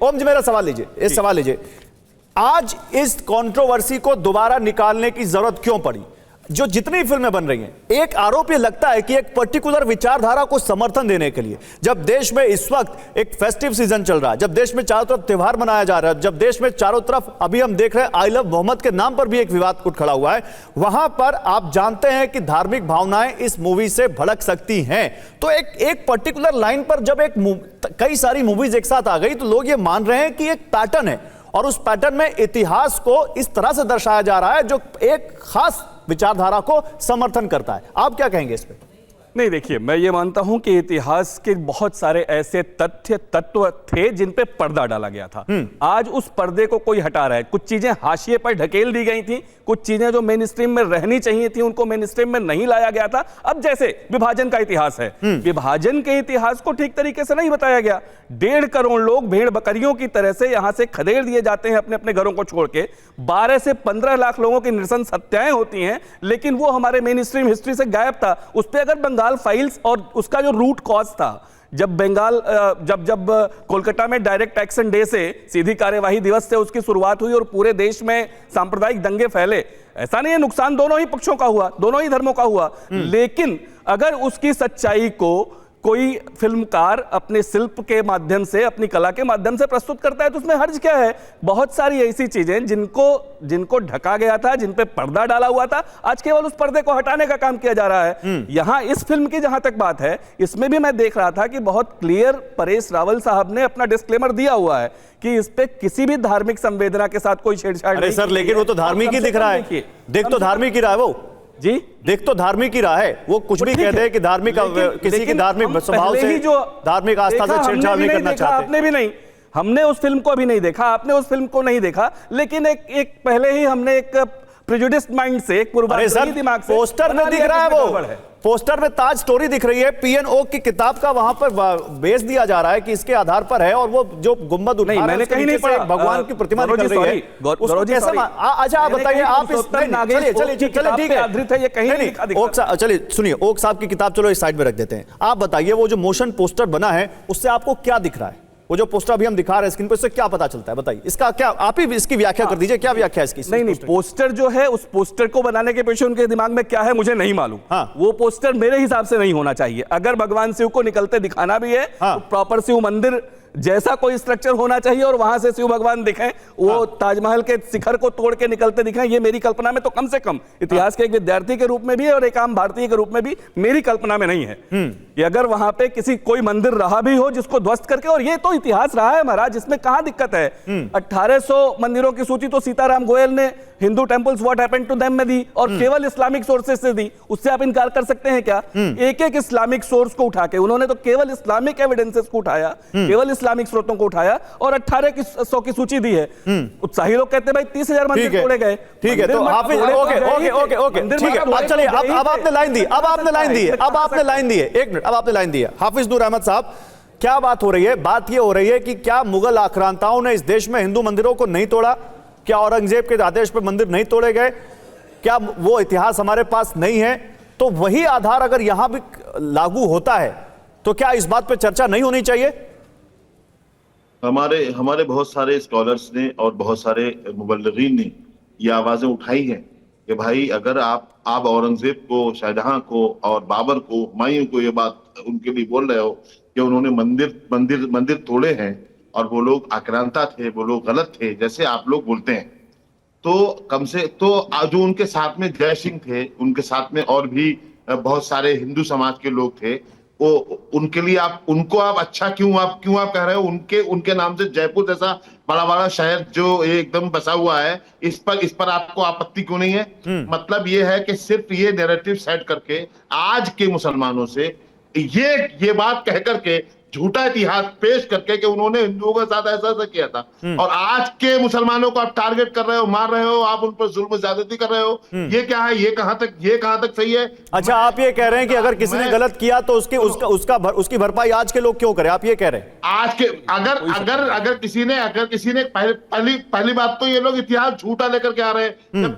ओम जी, मेरा सवाल लीजिए, इस सवाल लीजिए, आज इस कंट्रोवर्सी को दोबारा निकालने की जरूरत क्यों पड़ी? जो जितनी फिल्में बन रही हैं, एक आरोप ये लगता है कि एक पर्टिकुलर विचारधारा को समर्थन देने के लिए, जब देश में इस वक्त एक फेस्टिव सीजन चल रहा है, जब देश में चारों तरफ त्योहार मनाया जा रहा है, जब देश में चारों तरफ अभी हम देख रहे हैं आई लव मोहम्मद के नाम पर भी एक विवाद उठ खड़ा हुआ है, वहां पर आप जानते हैं कि धार्मिक भावनाएं इस मूवी से भड़क सकती हैं। तो एक पर्टिकुलर लाइन पर जब कई सारी मूवीज एक साथ आ गई तो लोग ये मान रहे हैं कि एक पैटर्न है और उस पैटर्न में इतिहास को इस तरह से दर्शाया जा रहा है जो एक खास विचारधारा को समर्थन करता है। आप क्या कहेंगे इस पे? नहीं, देखिए, मैं ये मानता हूं कि इतिहास के बहुत सारे ऐसे तत्व थे जिन पे पर्दा डाला गया था। आज उस पर्दे को कोई हटा रहा है। कुछ चीजें हाशिए पर ढकेल दी गई थी, कुछ चीजें जो मेन स्ट्रीम में रहनी चाहिए थी उनको मेन स्ट्रीम में नहीं लाया गया था। अब जैसे विभाजन का इतिहास है, विभाजन के इतिहास को ठीक तरीके से नहीं बताया गया। 1.5 करोड़ लोग भेड़ बकरियों की तरह से यहां से खदेड़ दिए जाते हैं अपने अपने घरों को छोड़ के। 12 से 15 लाख लोगों की नृशंस हत्याएं होती हैं, लेकिन वो हमारे मेन स्ट्रीम हिस्ट्री से गायब था। उस पर अगर बंगाल फाइल्स और उसका जो रूट कॉज था, जब कोलकाता में डायरेक्ट एक्शन डे से, सीधी कार्यवाही दिवस से उसकी शुरुआत हुई और पूरे देश में सांप्रदायिक दंगे फैले, ऐसा नहीं है, नुकसान दोनों ही पक्षों का हुआ, दोनों ही धर्मों का हुआ। लेकिन अगर उसकी सच्चाई को कोई फिल्मकार अपने शिल्प के माध्यम से, अपनी कला के माध्यम से प्रस्तुत करता है तो उसमें हर्ज क्या है? बहुत सारी ऐसी चीजें जिनको ढका गया था, जिन पे पर्दा डाला हुआ था, आज केवल उस पर्दे को हटाने का काम किया जा रहा है। यहां इस फिल्म की जहां तक बात है, इसमें भी मैं देख रहा था कि बहुत क्लियर परेश रावल साहब ने अपना डिस्क्लेमर दिया हुआ है कि इस पे किसी भी धार्मिक संवेदना के साथ कोई छेड़छाड़ नहीं। सर, लेकिन वो तो धार्मिक ही दिख रहा है, देख तो धार्मिक ही रहा है वो जी, देख तो धार्मिक ही रहा है वो। कुछ भी कहते हैं कि धार्मिक किसी की धार्मिक स्वभाव से, धार्मिक आस्था से छेड़छाड़ नहीं करना चाहते। आपने भी नहीं, हमने उस फिल्म को अभी नहीं देखा, आपने उस फिल्म को नहीं देखा, लेकिन एक पहले ही हमने एक प्रेजुडिस्ड माइंड से, एक पूर्वाग्रही दिमाग से, पोस्टर में दिख रहा है वो, पोस्टर में ताज स्टोरी दिख रही है, पीएन ओक की किताब का वहां पर बेस दिया जा रहा है कि इसके आधार पर है, और वो जो गुम्बद उठा, मैंने कहीं नहीं पढ़ा, भगवान की प्रतिमा निकल रही है। अच्छा, आप बताइए, आप इस चलिए ठीक है, ये कहीं नहीं, चलिए सुनिए, ओक साहब की किताब चलो इस साइड में रख देते हैं। आप बताइए, वो जो मोशन पोस्टर बना है उससे आपको क्या दिख रहा है? वो जो पोस्टर अभी हम दिखा रहे हैं स्क्रीन पर, इससे क्या पता चलता है? बताइए, इसका क्या, आप ही इसकी व्याख्या कर दीजिए, क्या व्याख्या है इसकी? नहीं, पोस्टर जो है, उस पोस्टर को बनाने के पीछे उनके दिमाग में क्या है मुझे नहीं मालूम। वो पोस्टर मेरे हिसाब से नहीं होना चाहिए। अगर भगवान शिव को निकलते दिखाना भी है तो प्रॉपर शिव मंदिर जैसा कोई स्ट्रक्चर होना चाहिए और वहां से शिव भगवान दिखें, वो ताजमहल के शिखर को तोड़ के निकलते दिखें। ये मेरी कल्पना में तो कम से कम इतिहास के एक विद्यार्थी के रूप में भी और एक आम भारतीय के रूप में भी मेरी कल्पना में नहीं है कि अगर वहां पे कोई मंदिर रहा भी हो जिसको ध्वस्त करके, और ये तो इतिहास रहा है महाराज, इसमें कहां दिक्कत है? 1800 मंदिरों की सूची तो सीताराम गोयल ने Hindu temples what happened to them में दी, और केवल इस्लामिक सोर्सेस से दी। उससे आप इनकार कर सकते हैं क्या? एक इस्लामिक सोर्स को उठा के उन्होंने तो केवल इस्लामिक एविडेंसेस को उठाया, केवल इस्लामिक स्रोतों को उठाया और 1800 की सूची दी है। उत्साही लोग कहते हैं भाई 30,000 मंदिर तोड़े गए। ठीक है, तो हाफिज, ओके, ठीक है, अब चलिए, अब आपने लाइन दी, अब आपने लाइन दी है, एक मिनट, अब आपने लाइन दी है। हाफिज नूर अहमद साहब, क्या बात हो रही है? बात यह हो रही है कि क्या मुगल आक्रांताओं ने इस देश में हिंदू मंदिरों को नहीं तोड़ा? क्या औरंगजेब के आदेश पर मंदिर नहीं तोड़े गए? क्या वो इतिहास हमारे पास नहीं है? तो वही आधार अगर यहां भी लागू होता है तो क्या इस बात पर चर्चा नहीं होनी चाहिए? हमारे बहुत सारे स्कॉलर्स ने और बहुत सारे मुबल्लिगीन ने ये आवाजें उठाई हैं कि भाई, अगर आप औरंगजेब को, शाहजहां को और बाबर को, हुमायूं को ये बात उनके लिए बोल रहे हो कि उन्होंने मंदिर तोड़े हैं और वो लोग आक्रांता थे, वो लोग गलत थे, जैसे आप लोग बोलते हैं, तो जो उनके साथ में जय सिंह थे, उनके साथ में और भी बहुत सारे हिंदू समाज के लोग थे, वो उनके लिए उनको अच्छा क्यों कह रहे हो? उनके नाम से जयपुर जैसा बड़ा शहर जो एकदम बसा हुआ है, इस पर आपको आपत्ति क्यों नहीं है? मतलब ये है कि सिर्फ ये नैरेटिव सेट करके आज के मुसलमानों से ये बात कह करके, झूठा इतिहास पेश करके कि उन्होंने हिंदुओं के साथ ऐसा किया था, और आज के मुसलमानों को आप टारगेट कर रहे हो, मार रहे हो, आप उन पर जुल्म ज्यादती कर रहे हो। ये क्या है? ये कहां तक सही है? अच्छा, आप ये कह रहे हैं कि अगर किसी ने गलत किया तो उसकी भरपाई आज के लोग क्यों करें? आप ये कह रहे हैं आज के अगर किसी ने पहली बात तो ये लोग इतिहास झूठा लेकर के आ रहे हैं। जब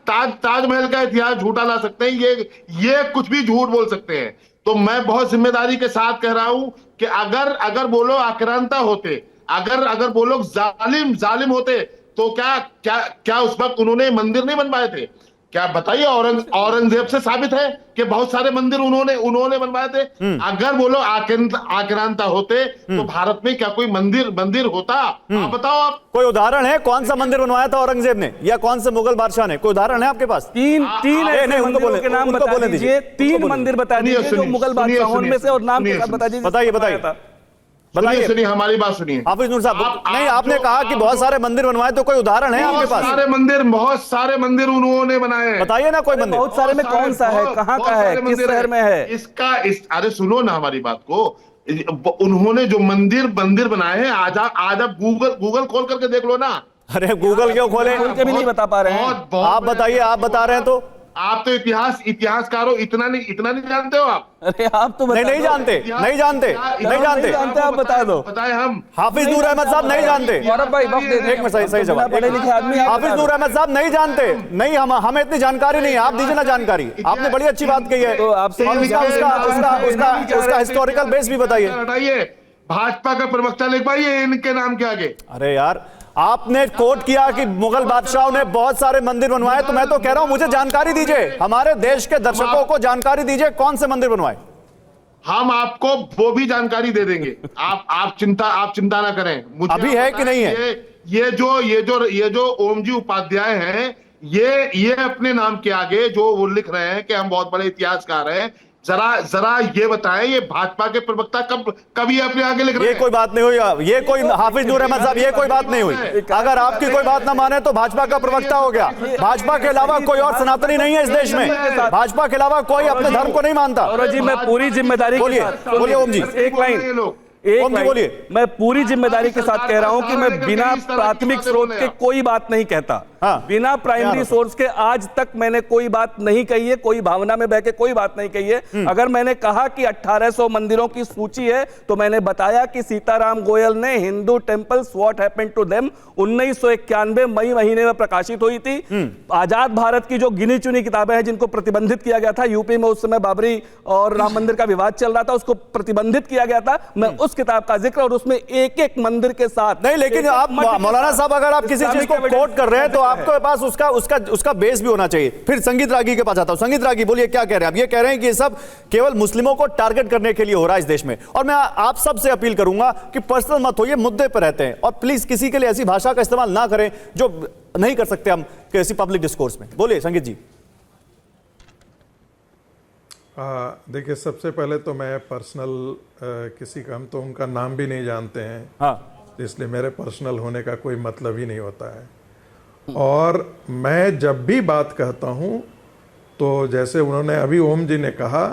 ताजमहल का इतिहास झूठा ला सकते हैं, ये कुछ भी झूठ बोल सकते हैं। तो मैं बहुत जिम्मेदारी के साथ कह रहा हूं कि अगर बोलो आक्रांता होते, अगर अगर वो लोग जालिम जालिम होते तो क्या क्या क्या उस वक्त उन्होंने मंदिर नहीं बनवाए थे? क्या बताइए, औरंगजेब से साबित है कि बहुत सारे मंदिर उन्होंने बनवाए थे। अगर वो लोग आक्रांता होते तो भारत में क्या कोई मंदिर होता? आप बताओ। आप कोई उदाहरण है कौन सा मंदिर बनवाया था औरंगजेब ने या कौन से मुगल बादशाह ने? कोई उदाहरण है आपके पास? तीन ऐसे मंदिरों के नाम बता दीजिए, तीन मंदिर बता दीजिए जो मुगल बादशाहों में से, और नाम के साथ बता दीजिए। सुनिए हमारी बात सुनिए हाफिज नूर साहब, नहीं आपने कहा कि बहुत सारे मंदिर बनवाए, तो कोई उदाहरण है आपके पास? बहुत सारे मंदिर उन्होंने बनाए। बताइए ना कोई मंदिर। बहुत सारे में कौन सा है, कहाँ का है, किस शहर में है? अरे सुनो ना हमारी बात को। उन्होंने जो मंदिर बनाए हैं, आज आप गूगल खोल करके देख लो ना। अरे गूगल क्यों खोले? उनके भी नहीं बता पा रहे हैं। आप बताइए, आप बता रहे हैं तो। आप तो इतिहासकार हो, इतना नहीं जानते हो आप? अरे आप तो नहीं जानते। आप बता दो। बताए हम। हाफिज नूर अहमद साहब नहीं जानते। गौरव भाई वक्त दे दें। एक में सही जवाब। पढ़े लिखे आदमी हाफिज नूर अहमद साहब नहीं जानते। नहीं, हमें इतनी जानकारी नहीं है। आप दीजिए ना जानकारी। आपने बड़ी अच्छी बात कही है, तो आपसे उसका हिस्टोरिकल बेस भी बताइए। हटाइए, भाजपा का प्रवक्ता लिख पाइए इनके नाम के आगे। अरे यार, आपने कोट किया कि मुगल बादशाहों ने बहुत सारे मंदिर बनवाए, तो मैं तो कह रहा हूं मुझे जानकारी दीजिए, हमारे देश के दर्शकों को जानकारी दीजिए कौन से मंदिर बनवाए। हम आपको वो भी जानकारी दे देंगे। आप चिंता ना करें। मुझे अभी है कि नहीं है? ये जो ओम जी उपाध्याय हैं, ये अपने नाम के आगे जो वो लिख रहे हैं कि हम बहुत बड़े इतिहासकार हैं, जरा ये बताएं, ये भाजपा के प्रवक्ता कब ये अपने आगे लिख रहे हैं? ये कोई बात नहीं हुई। ये कोई हाफिज नूर अहमद साहब, ये कोई बात नहीं हुई। अगर आपकी कोई बात ना माने तो भाजपा का प्रवक्ता हो गया। भाजपा के अलावा कोई और सनातनी नहीं है इस देश में। भाजपा के अलावा कोई अपने धर्म को नहीं मानता। और जी मैं पूरी जिम्मेदारी के साथ, बोलिए ओम जी, एक लाइन बोलिए। मैं पूरी जिम्मेदारी के साथ कह रहा हूं कि मैं बिना प्राथमिक स्रोत के कोई बात नहीं कहता। बिना प्राइमरी सोर्स के आज तक मैंने कोई बात नहीं कही है, कोई भावना में बह के कोई बात नहीं कही है। अगर मैंने कहा कि 1800 मंदिरों की सूची है, तो मैंने बताया कि सीताराम गोयल ने Hindu temples what happened to them 1991 मई महीने में प्रकाशित हुई थी। आजाद भारत की जो गिनी चुनी किताबें हैं जिनको प्रतिबंधित किया गया था, यूपी में उस समय बाबरी और राम मंदिर का विवाद चल रहा था, उसको प्रतिबंधित किया गया था। मैं उस किताब का जिक्र और उसमें एक एक मंदिर के साथ नहीं, लेकिन आप मौलाना साहब अगर आप किसी चीज को कोट कर रहे हैं तो आपके पास उसका बेस भी होना चाहिए। फिर संगीत रागी के पास आता हूं। संगीत रागी, बोलिए क्या कह रहे हैं आप? ये कह रहे हैं कि ये सब केवल मुस्लिमों को टारगेट करने के लिए हो रहा है इस देश में, और मैं आप सबसे अपील करूंगा कि पर्सनल मत होइए, मुद्दे पर रहते हैं, और प्लीज किसी के लिए ऐसी भाषा का इस्तेमाल ना करें जो नहीं कर सकते हम किसी पब्लिक डिस्कोर्स में। बोलिए संगीत जी। देखिए, सबसे पहले तो मैं पर्सनल किसी का, हम तो उनका नाम भी नहीं जानते हैं, हाँ, इसलिए मेरे पर्सनल होने का कोई मतलब ही नहीं होता है। और मैं जब भी बात कहता हूं तो जैसे उन्होंने अभी ओम जी ने कहा,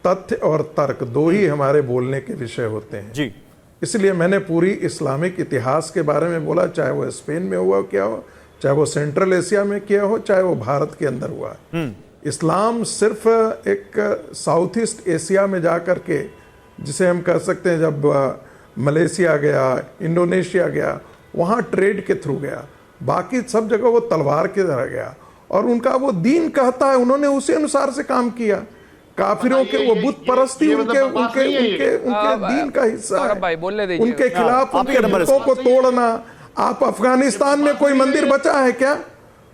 तथ्य और तर्क दो ही हमारे बोलने के विषय होते हैं जी। इसलिए मैंने पूरी इस्लामिक इतिहास के बारे में बोला, चाहे वो स्पेन में हुआ क्या हो, चाहे वो सेंट्रल एशिया में किया हो, चाहे वो भारत के अंदर हुआ। इस्लाम सिर्फ एक साउथ ईस्ट एशिया में जाकर के, जिसे हम कह सकते हैं जब मलेशिया गया, इंडोनेशिया गया, वहाँ ट्रेड के थ्रू गया, बाकी सब जगह वो तलवार के तरह गया। और उनका वो दीन कहता है, उन्होंने उसी अनुसार से काम किया। काफिरों के वो बुत परस्ती उनके दीन का हिस्सा है। उनके खिलाफ उनके बुतों को तोड़ना। आप अफगानिस्तान में कोई मंदिर बचा है क्या?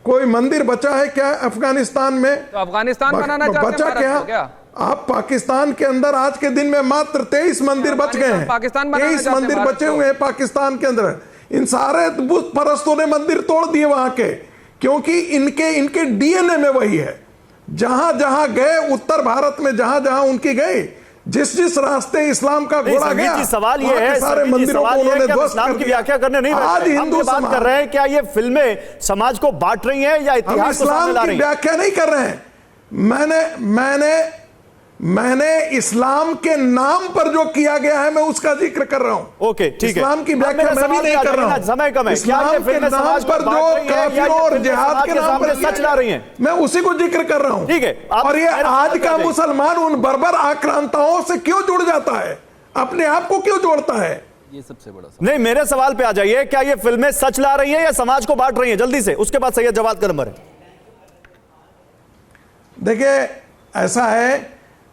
कोई मंदिर बचा है क्या अफगानिस्तान में? तो अफगानिस्तान बनाना बचा क्या? आप पाकिस्तान के अंदर आज के दिन में मात्र 23 मंदिर बच गए हैं। 23 मंदिर बचे हुए हैं पाकिस्तान के अंदर। इन सारे बुत परस्तों ने मंदिर तोड़ दिए वहां के, क्योंकि इनके डीएनए में वही है। जहां जहां गए, उत्तर भारत में जहां जहां उनकी गए, जिस रास्ते इस्लाम का घोड़ा गया, सवाल ये है, सारे मंदिरों को उन्होंने ध्वस्त इस्लाम की व्याख्या करने नहीं बैठे। आज हिंदू बात कर रहे हैं, क्या ये फिल्में समाज को बांट रही हैं या इतिहास को सामने ला रही हैं? व्याख्या नहीं कर रहे हैं। मैंने इस्लाम के नाम पर जो किया गया है मैं उसका जिक्र कर रहा हूं। ओके, ठीक है। इस्लाम की व्याख्या मैं नहीं कर रहा हूं। समय कम है। इस्लाम के नाम पर जो काफिरों और जिहाद के नाम पर सच ला रही हैं, मैं उसी को जिक्र कर रहा हूं। ठीक है। और ये आज का मुसलमान उन बर्बर आक्रांताओं से क्यों जुड़ जाता है? अपने आप को क्यों जोड़ता है? ये सबसे बड़ा नहीं, मेरे सवाल पे आ जाइए। क्या ये फिल्में सच ला रही हैं या समाज को बांट रही हैं? जल्दी से, उसके बाद सैयद जवाद का नंबर है। देखिए,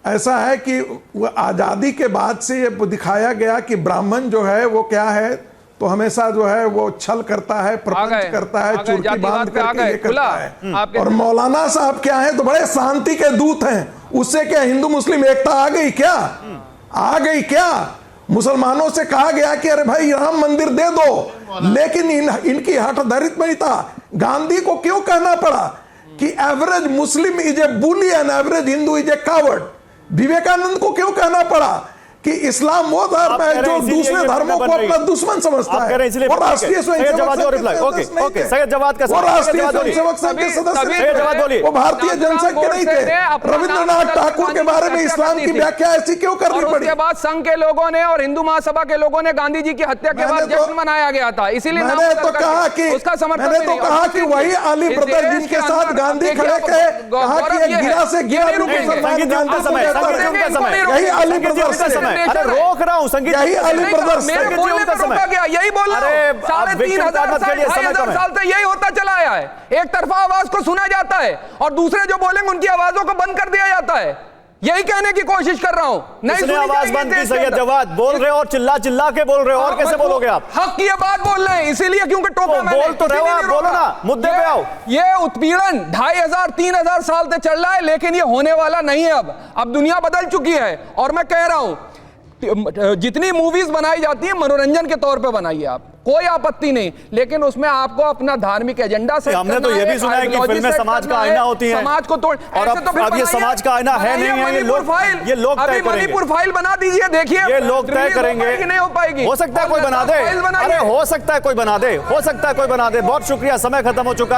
ऐसा है कि वो आज़ादी के बाद से ये दिखाया गया कि ब्राह्मण जो है वो क्या है, तो हमेशा जो है वो छल करता है, प्रपंच करता है, चुटकी बांध करके ये करता है। और मौलाना साहब क्या है, तो बड़े शांति के दूत हैं। उससे क्या हिंदू मुस्लिम एकता आ गई क्या? आ गई क्या? मुसलमानों से कहा गया कि अरे भाई राम मंदिर दे दो, लेकिन इनकी हठधर्मिता। गांधी को क्यों कहना पड़ा कि average Muslim is a bully and average Hindu is a coward? Vivekananda को क्यों कहना पड़ा कि इस्लाम वो धर्म है जो दूसरे धर्मों को अपना दुश्मन समझता है? वो राष्ट्रीय स्वयंसेवक संघ के सदस्य, वो भारतीय जनसंघ के नहीं थे। रविंद्रनाथ ठाकुर के बारे में इस्लाम की व्याख्या ऐसी क्यों करनी पड़ी? उसके बाद संघ के लोगों ने और हिंदू महासभा के लोगों ने गांधी जी की हत्या के बाद जश्न मनाया गया था, इसीलिए मैंने तो कहा कि उसका समर्थन मैंने तो कहा कि वही अली ब्रदर जिनके साथ गांधी खड़े थे, कहा कि एक गिरा से गिरा मुसलमान गांधी को कहता है, यही अली ब्रदर से। अरे रोक रहा हूं संगीत, यही अली ब्रदर्स मेरे बोलने पे रोका गया, यही बोल रहा हूं। 3,500 साल से यही होता चला आया है। एक तरफा आवाज को सुना जाता है और दूसरे जो बोलेंगे उनकी आवाजों को बंद कर दिया जाता है। यही कहने की कोशिश कर रहा हूं। नहीं आवाज बंद की, सैयद जवाद बोल रहे हो और चिल्ला चिल्ला के बोल रहे हो, और कैसे बोलोगे आप? हक की बात बोल रहे हैं इसीलिए, क्योंकि टोका मैंने। बोल तो रहे हो आप, बोलो ना, मुद्दे पे आओ। ये उत्पीड़न 2500-3000 साल से चल रहा है, लेकिन ये होने वाला नहीं है। अब दुनिया बदल चुकी है और मैं कह रहा हूं जितनी मूवीज बनाई जाती है मनोरंजन के तौर पे बनाइए आप, कोई आपत्ति नहीं, लेकिन उसमें आपको अपना धार्मिक एजेंडा से हमने तो ये भी सुना है कि फिल्में समाज का आईना होती हैं, समाज को तोड़। और अब ये समाज का आईना है नहीं है, ये लोग तय करेंगे। मणिपुर फाइल बना दीजिए, देखिए ये लोग तय करेंगे कि नहीं हो पाएगी। हो सकता है कोई बना दे, अरे हो सकता है कोई बना दे, हो सकता है कोई बना दे। बहुत शुक्रिया, समय खत्म हो चुका है।